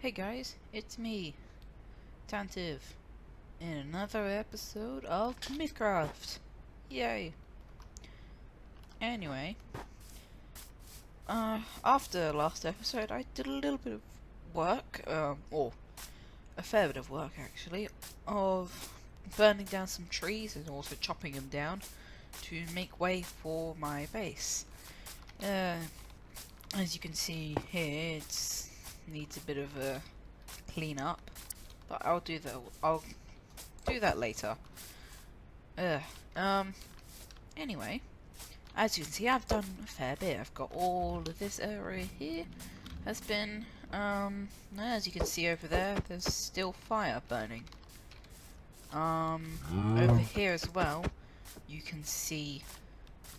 Hey guys, it's me, Tantive, in another episode of MythKraft. Yay! Anyway, after last episode, I did a little bit of work, or a fair bit of work actually, of burning down some trees and also chopping them down to make way for my base. As you can see here, it needs a bit of a clean up, but I'll do that later. Anyway, as you can see, I've done a fair bit. I've got all of this area here has been, as you can see over there, there's still fire burning. Over here as well, you can see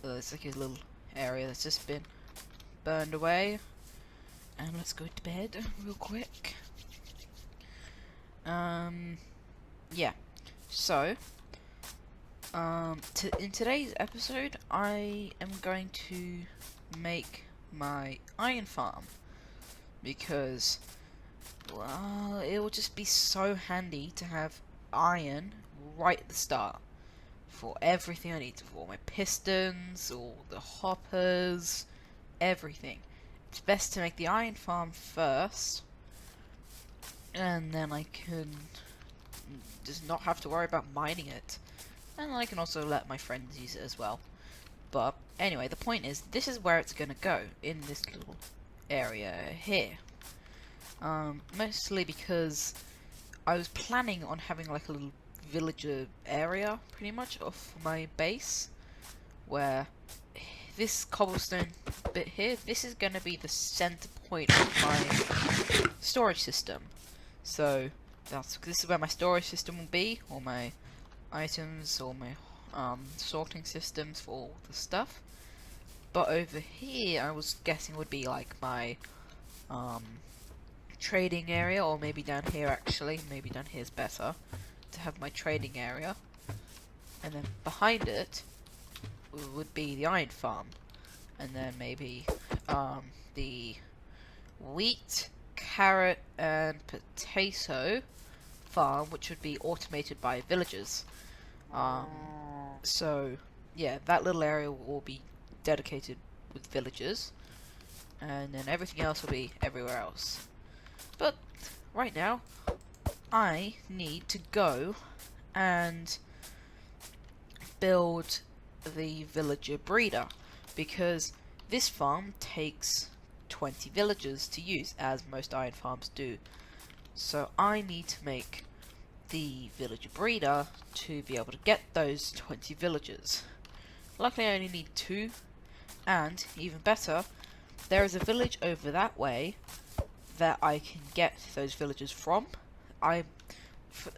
there's like a little area that's just been burned away. And let's go to bed real quick. Yeah. So, in today's episode, I am going to make my iron farm because, well, it will just be so handy to have iron right at the start for everything I need, for my pistons, all the hoppers, everything. It's best to make the iron farm first, and then I can just not have to worry about mining it. And I can also let my friends use it as well. But anyway, the point is, this is where it's gonna go, in this little area here. Mostly because I was planning on having like a little villager area, pretty much, of my base, where this cobblestone bit here, this is gonna be the center point of my storage system. So this is where my storage system will be, all my items, all my sorting systems for all the stuff. But over here, I was guessing would be like my trading area, or maybe down here actually. Maybe down here is better to have my trading area. And then behind it would be the iron farm, and then maybe the wheat, carrot, and potato farm, which would be automated by villagers. So yeah, that little area will be dedicated with villagers, and then everything else will be everywhere else. But right now, I need to go and build the villager breeder, because this farm takes 20 villagers to use, as most iron farms do. So I need to make the villager breeder to be able to get those 20 villagers. Luckily I only need 2, and even better, there is a village over that way that I can get those villagers from.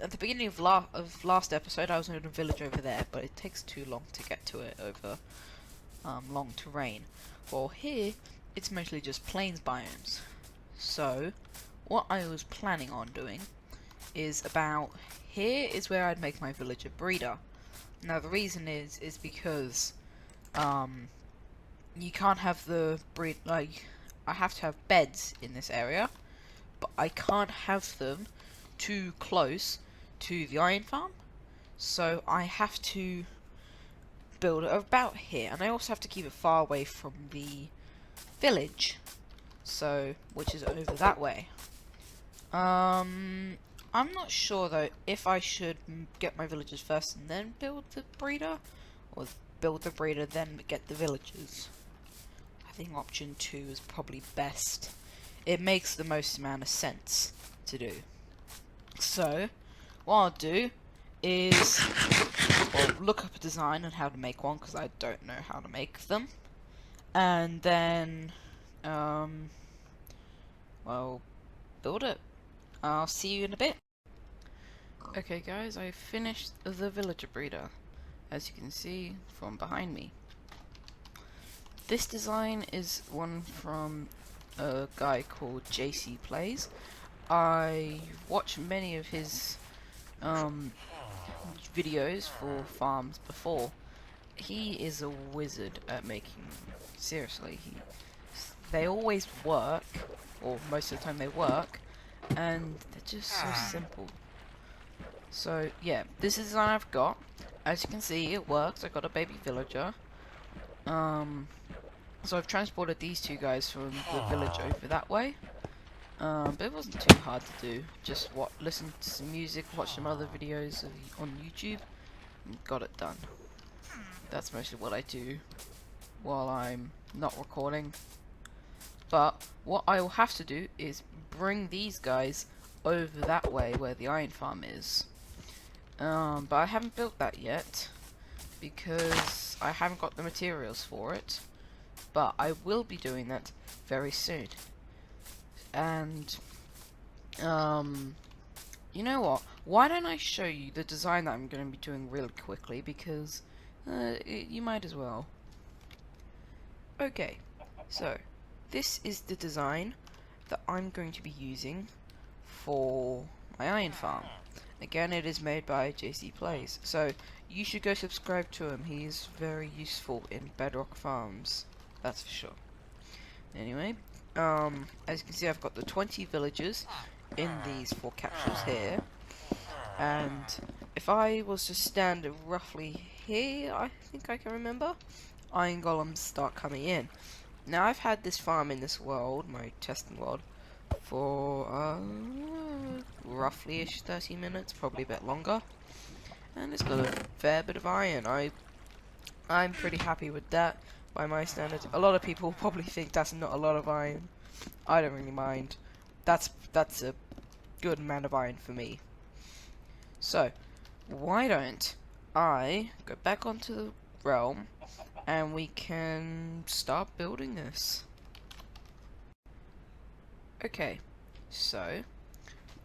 At the beginning of last episode, I was in a village over there, but it takes too long to get to it over long terrain. Well, here it's mostly just plains biomes. So what I was planning on doing is about here is where I'd make my villager breeder. Now the reason is because you can't have the breed, like, I have to have beds in this area, but I can't have them too close to the iron farm, so I have to build it about here, and I also have to keep it far away from the village, so which is over that way. I'm not sure though if I should get my villagers first and then build the breeder, or build the breeder then get the villagers. I think option 2 is probably best. It makes the most amount of sense to do. So what I'll do is, well, look up a design on how to make one, because I don't know how to make them, and then well, build it. I'll see you in a bit. Okay guys, I finished the villager breeder, as you can see from behind me. This design is one from a guy called JC Plays. I watched many of his videos for farms before. He is a wizard at making them. Seriously, they always work, or most of the time they work, and they're just so simple. So yeah, this is the design I've got. As you can see, it works. I got a baby villager. So I've transported these two guys from the village over that way. But it wasn't too hard to do. Just listen to some music, watch some other videos on YouTube, and got it done. That's mostly what I do while I'm not recording. But what I will have to do is bring these guys over that way where the iron farm is. But I haven't built that yet because I haven't got the materials for it. But I will be doing that very soon. And you know what? Why don't I show you the design that I'm going to be doing really quickly, because you might as well. Okay, so this is the design that I'm going to be using for my iron farm. Again, it is made by JC Plays, so you should go subscribe to him. He's very useful in bedrock farms, that's for sure. Anyway, as you can see, I've got the 20 villagers in these 4 capsules here, and if I was to stand roughly here, I think I can remember, iron golems start coming in. Now, I've had this farm in this world, my testing world, for roughly-ish 30 minutes, probably a bit longer, and it's got a fair bit of iron. I'm pretty happy with that by my standards. A lot of people probably think that's not a lot of iron. I don't really mind. That's a good amount of iron for me. So, why don't I go back onto the realm and we can start building this. Okay, so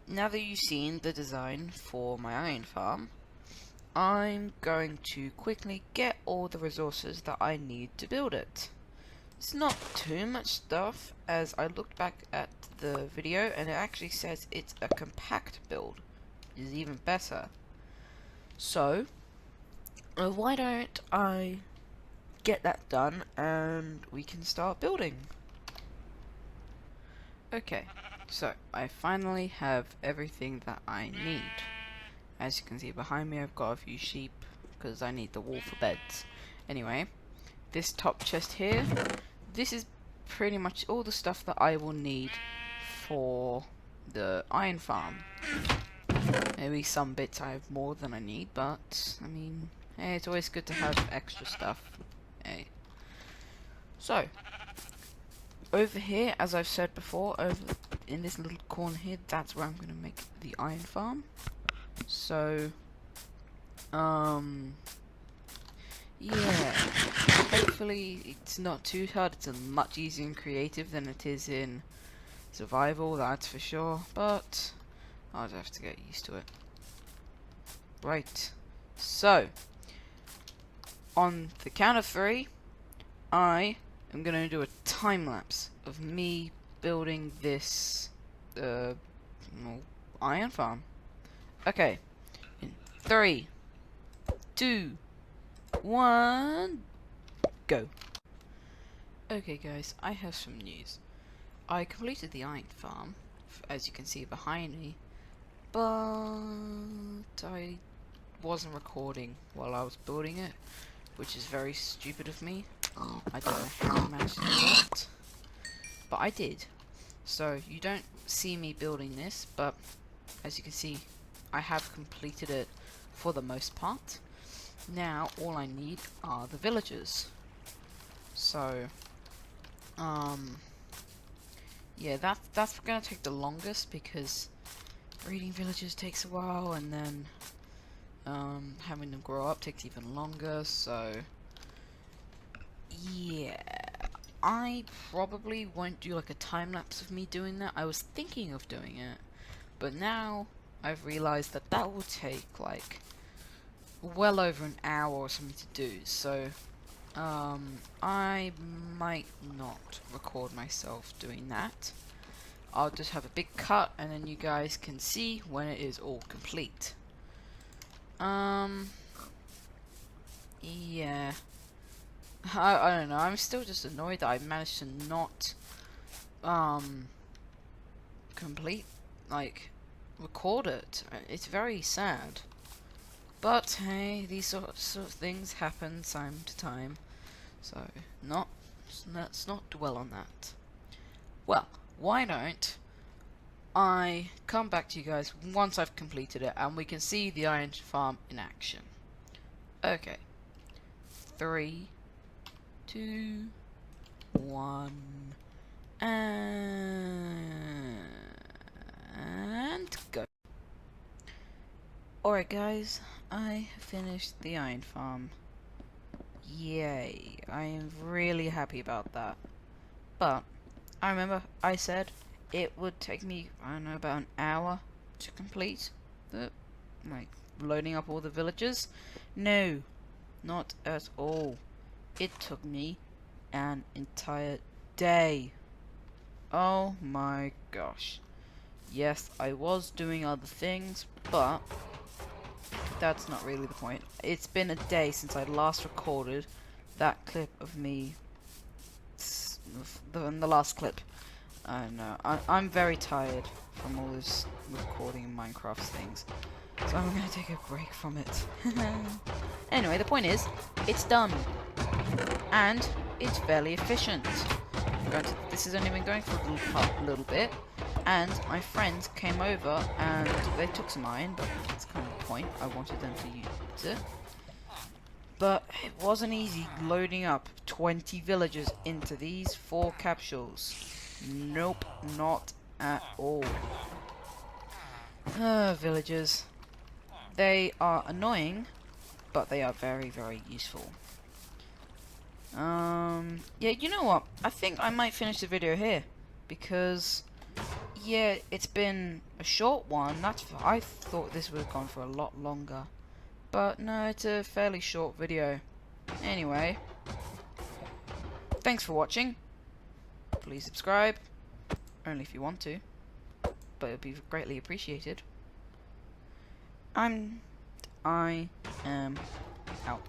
now that you've seen the design for my iron farm, I'm going to quickly get all the resources that I need to build it. It's not too much stuff, as I looked back at the video and it actually says it's a compact build. Is even better. So, why don't I get that done and we can start building. Okay, so I finally have everything that I need. As you can see behind me, I've got a few sheep because I need the wool for beds. Anyway, this top chest here, this is pretty much all the stuff that I will need for the iron farm. Maybe some bits I have more than I need, but I mean, hey, it's always good to have extra stuff. Hey. So, over here, as I've said before, over in this little corner here, that's where I'm going to make the iron farm. So, yeah, hopefully it's not too hard. It's much easier in creative than it is in survival, that's for sure, but I'll just have to get used to it. Right, so, on the count of 3, I am going to do a time lapse of me building this iron farm. Okay, in 3, 2, 1, go. Okay guys, I have some news. I completed the iron farm, as you can see behind me, but I wasn't recording while I was building it, which is very stupid of me. I don't know how I managed to do that, but I did. So you don't see me building this, but as you can see, I have completed it for the most part. Now all I need are the villagers. So yeah, that's gonna take the longest because breeding villagers takes a while, and then having them grow up takes even longer. So yeah, I probably won't do like a time lapse of me doing that. I was thinking of doing it, but now I've realized that that will take like well over an hour or something to do. So I might not record myself doing that. I'll just have a big cut and then you guys can see when it is all complete. Yeah. I don't know, I'm still just annoyed that I managed to not complete like record it. It's very sad. But hey, these sorts of things happen time to time. So let's not dwell on that. Well, why don't I come back to you guys once I've completed it and we can see the iron farm in action. Okay. 3, 2, 1, and go. Alright guys, I finished the iron farm. Yay, I am really happy about that. But, I remember I said it would take me, I don't know, about an hour to complete the, like, loading up all the villagers. No, not at all. It took me an entire day. Oh my gosh. Yes, I was doing other things, but that's not really the point. It's been a day since I last recorded that clip of me. The last clip. I know. I'm very tired from all this recording Minecraft things. So I'm going to take a break from it. Anyway, the point is, it's done. And it's fairly efficient. This has only been going for a little bit. And my friends came over and they took some iron, but that's kind of the point. I wanted them to use it. But it wasn't easy loading up 20 villagers into these 4 capsules. Nope, not at all. Villagers. They are annoying, but they are very, very useful. Yeah, you know what? I think I might finish the video here. Because, yeah, it's been a short one. I thought this would have gone for a lot longer. But no, it's a fairly short video. Anyway, thanks for watching. Please subscribe, only if you want to, but it would be greatly appreciated. I am out.